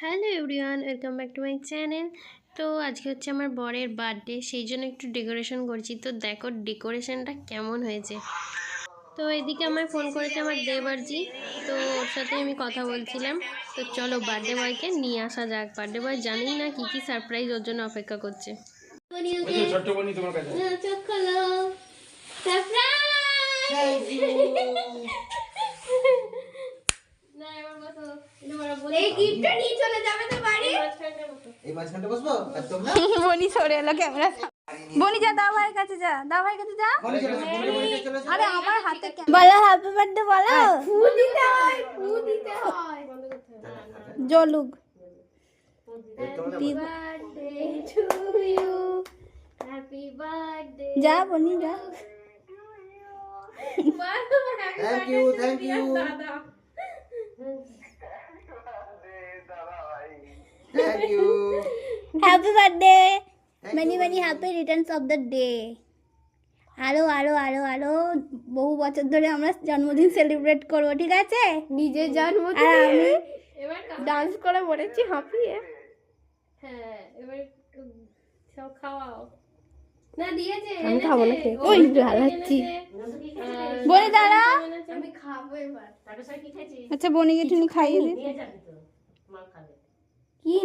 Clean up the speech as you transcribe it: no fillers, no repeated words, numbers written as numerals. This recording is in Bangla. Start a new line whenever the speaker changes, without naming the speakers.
Hello everyone, welcome back to my channel. তো আজকে হচ্ছে আমার বরের বার্থডে, সেই জন্য একটু ডেকোরেশন করছি। তো দেখো ডেকোরেশনটা কেমন হয়েছে। তো এদিকে আমায় ফোন করেছে আমার দেবরজি, তো ওর সাথে আমি কথা বলছিলাম। তো চলো বার্থডে বয়কে নিয়ে আসা যাক। বার্থডে বয় জানেই না কি কি সারপ্রাইজ ওর জন্য অপেক্ষা করছে।
ছোট্ট বনি তোমার কাছে
চোখ খোলো, সারপ্রাইজ।
বনি সরে এলো ক্যামেরা। বনি যা, দাও ভাইয়ের কাছে যা, দাও ভাইয়ের কাছে যা। আরে আমার হাতে বলো হ্যাপি বার্থডে বলো। ফু দিতে হয়। জলুক।
হ্যাপি বার্থডে
যা বনি যা।
Thank you thank you thank you
happy birthday, many many happy returns of the day. আরো আরো আরো আরো বহু বছর ধরে আমরা জন্মদিন সেলিব্রেট করবো, ঠিক আছে?
নিজের জন্মদিন
আর আমি
এবার
ডান্স করে মরেছি হাঁপিয়ে।
হ্যাঁ এবার সব খাওয়াও না। দিয়েছে
আমি খাবো না, খেয়ে ওই ঢালাচ্ছি। বনি দাঁড়া,
আমি খাবো এবার।
আচ্ছা বনিকে তুমি খাইয়ে দে। কি